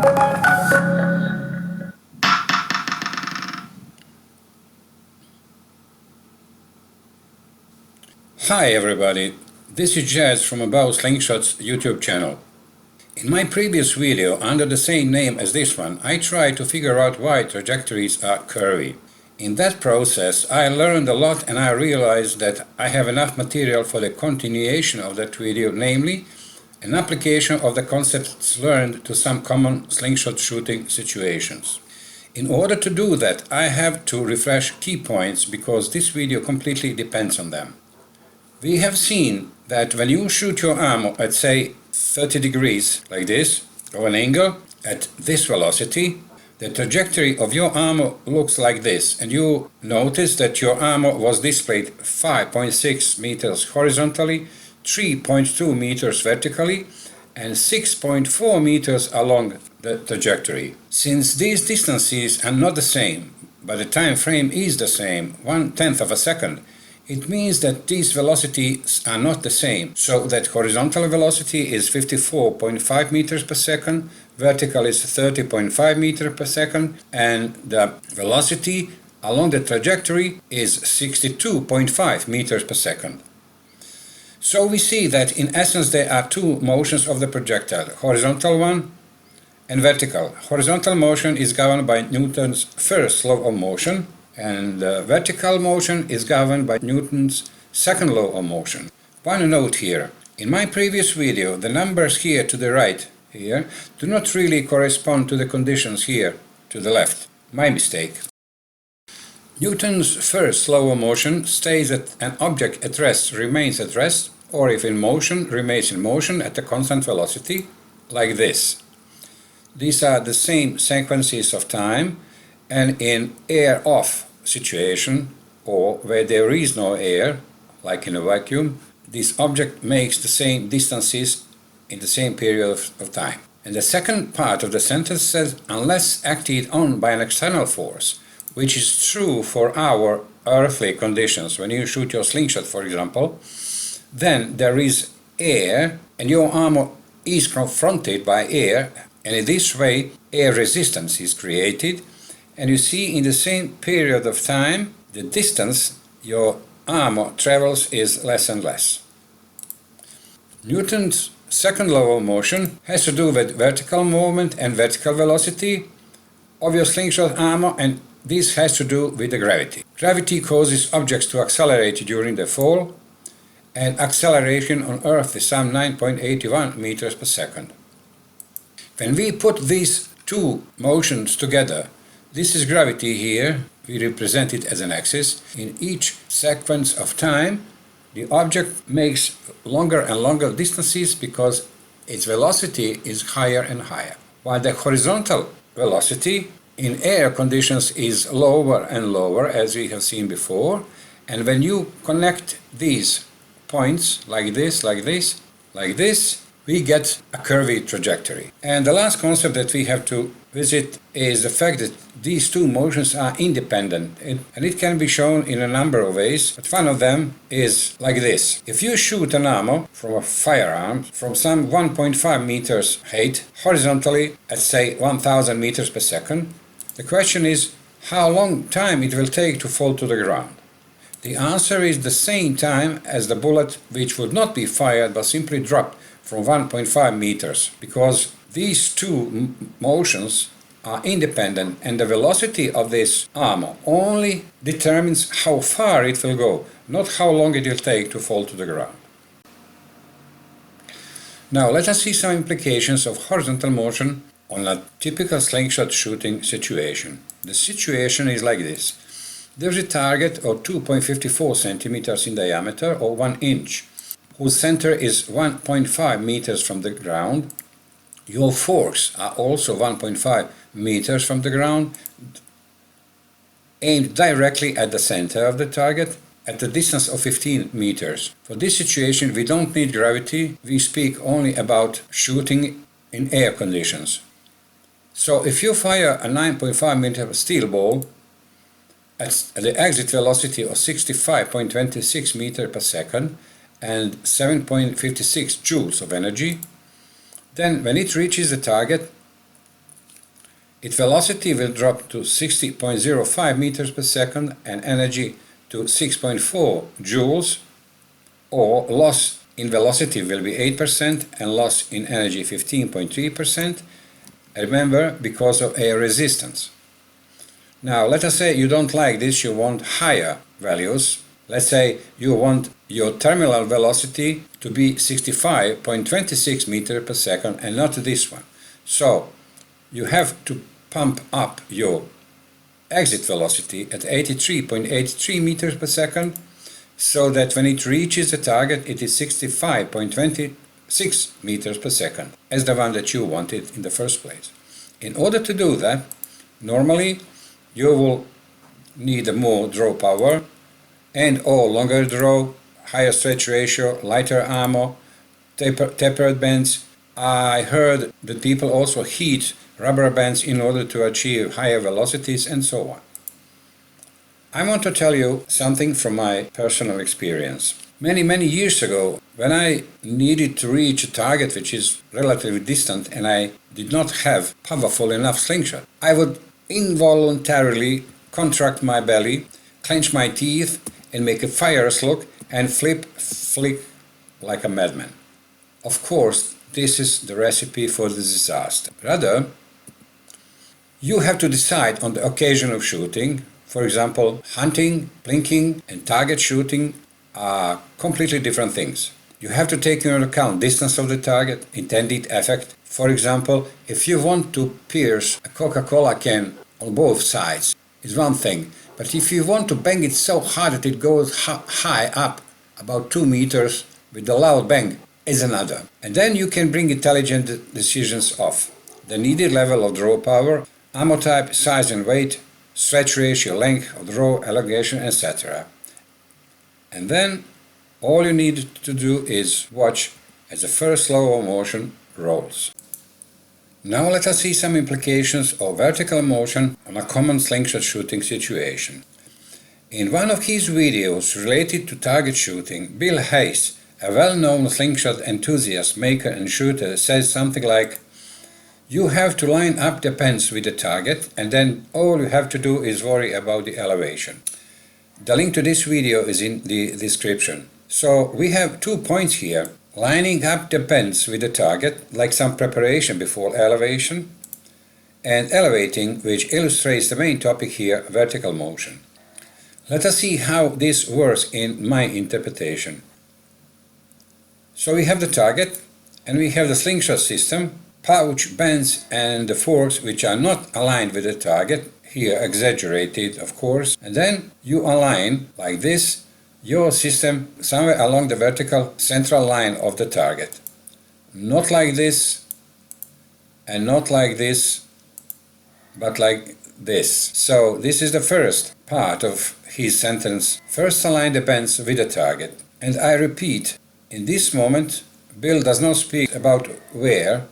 Hi everybody, this is Jazz from About Slingshots YouTube channel. In my previous video, under the same name as this one, I tried to figure out why trajectories are curvy. In that process, I learned a lot and I realized that I have enough material for the continuation of that video, namely, an application of the concepts learned to some common slingshot shooting situations. In order to do that, I have to refresh key points because this video completely depends on them. We have seen that when you shoot your arm at say 30 degrees like this, of an angle, at this velocity, the trajectory of your armor looks like this, and you notice that your armor was displayed 5.6 meters horizontally, 3.2 meters vertically, and 6.4 meters along the trajectory. Since these distances are not the same, but the time frame is the same, 1/10 of a second, it means that these velocities are not the same, so that horizontal velocity is 54.5 meters per second, vertical is 30.5 meters per second, and the velocity along the trajectory is 62.5 meters per second. So we see that in essence there are two motions of the projectile, horizontal one and vertical. Horizontal motion is governed by Newton's first law of motion, and vertical motion is governed by Newton's second law of motion. One note here, in my previous video the numbers here to the right here do not really correspond to the conditions here to the left. My mistake. Newton's first law of motion states that an object at rest remains at rest, or if in motion, remains in motion at a constant velocity, like this. These are the same sequences of time, and in air-off situation, or where there is no air, like in a vacuum, this object makes the same distances in the same period of time. And the second part of the sentence says, unless acted on by an external force, which is true for our earthly conditions. When you shoot your slingshot, for example, then there is air, and your armor is confronted by air, and in this way air resistance is created. And you see in the same period of time, the distance your armor travels is less and less. Newton's second law of motion has to do with vertical movement and vertical velocity of your slingshot armor, and this has to do with the gravity. Gravity causes objects to accelerate during the fall, and acceleration on Earth is some 9.81 meters per second. When we put these two motions together, this is gravity here, we represent it as an axis. In each sequence of time, the object makes longer and longer distances because its velocity is higher and higher. While the horizontal velocity in air conditions is lower and lower, as we have seen before. And when you connect these points like this, like this, like this, we get a curvy trajectory. And the last concept that we have to visit is the fact that these two motions are independent, and it can be shown in a number of ways, but one of them is like this. If you shoot an armor from a firearm from some 1.5 meters height horizontally at say 1000 meters per second, the question is how long time it will take to fall to the ground. The answer is the same time as the bullet which would not be fired but simply dropped from 1.5 meters, because these two motions are independent, and the velocity of this armor only determines how far it will go, not how long it will take to fall to the ground. Now let us see some implications of horizontal motion on a typical slingshot shooting situation. The situation is like this. There is a target of 2.54 centimeters in diameter, or 1 inch, whose center is 1.5 meters from the ground. Your forks are also 1.5 meters from the ground, aimed directly at the center of the target at a distance of 15 meters. For this situation we don't need gravity, we speak only about shooting in air conditions. So if you fire a 9.5 meter steel ball at the exit velocity of 65.26 meters per second and 7.56 joules of energy, then when it reaches the target, its velocity will drop to 60.05 meters per second and energy to 6.4 joules, or loss in velocity will be 8% and loss in energy 15.3%. Remember, because of air resistance. Now, let us say you don't like this, you want higher values. Let's say you want your terminal velocity to be 65.26 meters per second and not this one. So, you have to pump up your exit velocity at 83.83 meters per second, so that when it reaches the target it is 65.26 meters per second, as the one that you wanted in the first place. In order to do that, normally you will need a more draw power and or longer draw, higher stretch ratio, lighter armor, tapered bands. I heard that people also heat rubber bands in order to achieve higher velocities and so on. I want to tell you something from my personal experience. Many years ago, when I needed to reach a target which is relatively distant and I did not have powerful enough slingshot, I would involuntarily contract my belly, clench my teeth and make a fierce look and flick like a madman. Of course, this is the recipe for the disaster. Rather, you have to decide on the occasion of shooting. For example, hunting, plinking and target shooting are completely different things. You have to take into account distance of the target, intended effect. For example, if you want to pierce a Coca-Cola can on both sides, it's one thing. But if you want to bang it so hard that it goes high up, about 2 meters, with a loud bang, is another. And then you can bring intelligent decisions of the needed level of draw power, ammo type, size and weight, stretch ratio, length of draw, elongation, etc. And then all you need to do is watch as the first slow motion rolls. Now let us see some implications of vertical motion on a common slingshot shooting situation. In one of his videos related to target shooting, Bill Hayes, a well-known slingshot enthusiast, maker and shooter, says something like, "You have to line up the pens with the target and then all you have to do is worry about the elevation." The link to this video is in the description. So we have 2 points here: lining up the pens with the target, like some preparation before elevation, and elevating, which illustrates the main topic here, vertical motion. Let us see how this works in my interpretation. So we have the target and we have the slingshot system, pouch, bands and the forks which are not aligned with the target, here exaggerated of course, and then you align like this your system somewhere along the vertical central line of the target. Not like this and not like this, but like this. So this is the first part of his sentence. First align the bands with the target. And I repeat, in this moment Bill does not speak about where,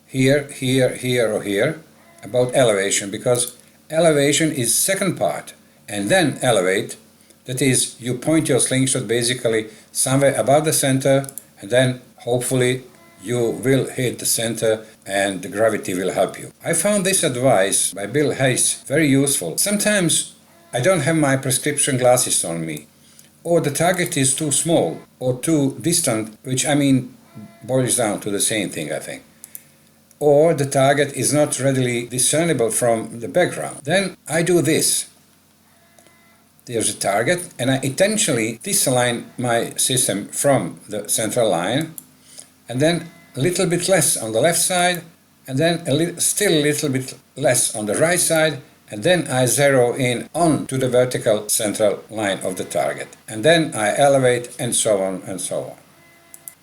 here, here, here or here, about elevation, because elevation is second part, and then elevate, that is, you point your slingshot basically somewhere above the center, and then hopefully you will hit the center and the gravity will help you. I found this advice by Bill Hayes very useful. Sometimes I don't have my prescription glasses on me, or the target is too small or too distant, which boils down to the same thing, I think. Or the target is not readily discernible from the background. Then I do this. There's a target and I intentionally disalign my system from the central line, and then a little bit less on the left side, and then still a little bit less on the right side, and then I zero in on to the vertical central line of the target, and then I elevate, and so on and so on.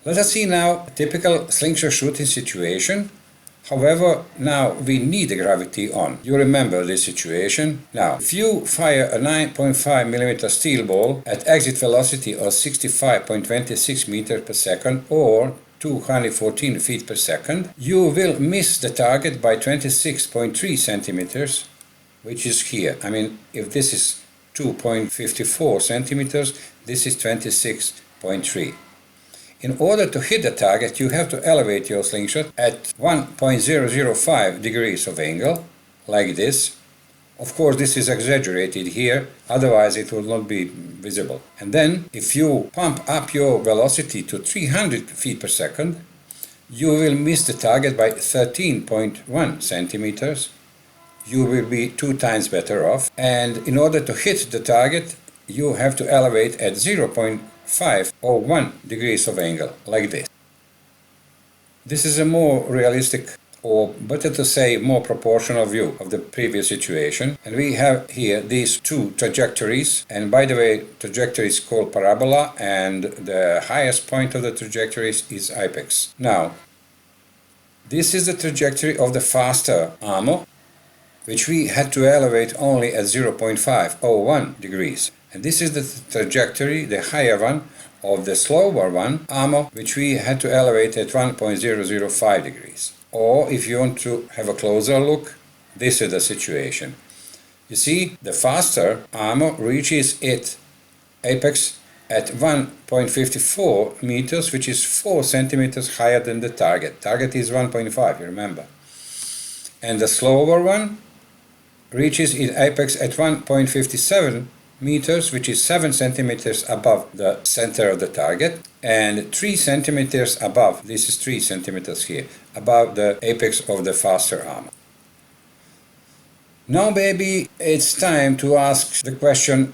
Let us see now a typical slingshot shooting situation. However, now we need the gravity on. You remember this situation? Now, if you fire a 9.5mm steel ball at exit velocity of 65.26 meters per second or 214 feet per second, you will miss the target by 26.3 centimeters, which is here. If this is 2.54 centimeters, this is 26.3. In order to hit the target, you have to elevate your slingshot at 1.005 degrees of angle, like this. Of course, this is exaggerated here, otherwise it will not be visible. And then, if you pump up your velocity to 300 feet per second, you will miss the target by 13.1 centimeters. You will be 2 times better off. And in order to hit the target, you have to elevate at 0.5 or 1 degrees of angle, like this. This is a more realistic, or better to say, more proportional view of the previous situation. And we have here these two trajectories, and by the way, trajectory is called parabola, and the highest point of the trajectories is apex. Now, this is the trajectory of the faster armor, which we had to elevate only at 0.5 or 1 degrees. And this is the trajectory, the higher one, of the slower one, armor, which we had to elevate at 1.005 degrees. Or, if you want to have a closer look, this is the situation. You see, the faster armor reaches its apex at 1.54 meters, which is 4 centimeters higher than the target. Target is 1.5, you remember. And the slower one reaches its apex at 1.57 meters, which is 7 centimeters above the center of the target, and 3 centimeters above, this is 3 centimeters here, above the apex of the faster armor. Now, baby, it's time to ask the question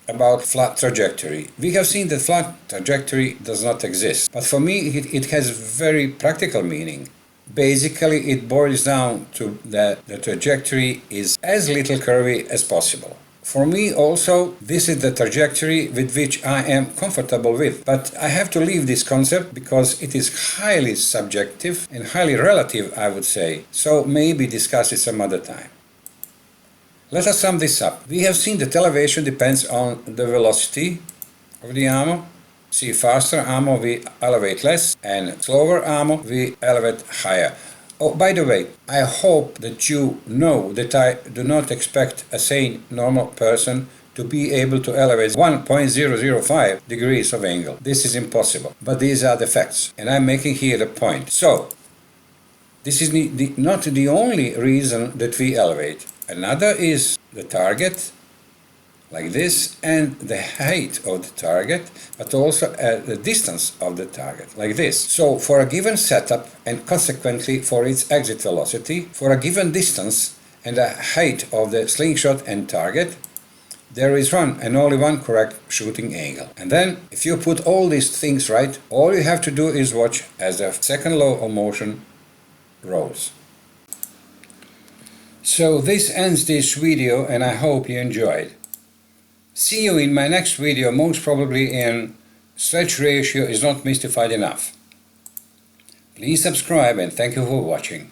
about flat trajectory. We have seen that flat trajectory does not exist, but for me it has very practical meaning. Basically, it boils down to that the trajectory is as little curvy as possible. For me also, this is the trajectory with which I am comfortable with, but I have to leave this concept because it is highly subjective and highly relative, I would say, so maybe discuss it some other time. Let us sum this up. We have seen that elevation depends on the velocity of the armor. See, faster armor we elevate less, and slower armor we elevate higher. Oh, by the way, I hope that you know that I do not expect a sane, normal person to be able to elevate 1.005 degrees of angle. This is impossible. But these are the facts, and I'm making here the point. So, this is not the only reason that we elevate. Another is the target, like this, and the height of the target, but also the distance of the target, like this. So for a given setup, and consequently for its exit velocity, for a given distance and the height of the slingshot and target, there is one and only one correct shooting angle. And then, if you put all these things right, all you have to do is watch as the second law of motion rolls. So this ends this video, and I hope you enjoyed. See you in my next video, most probably in Stretch Ratio is Not Mystified Enough. Please subscribe, and thank you for watching.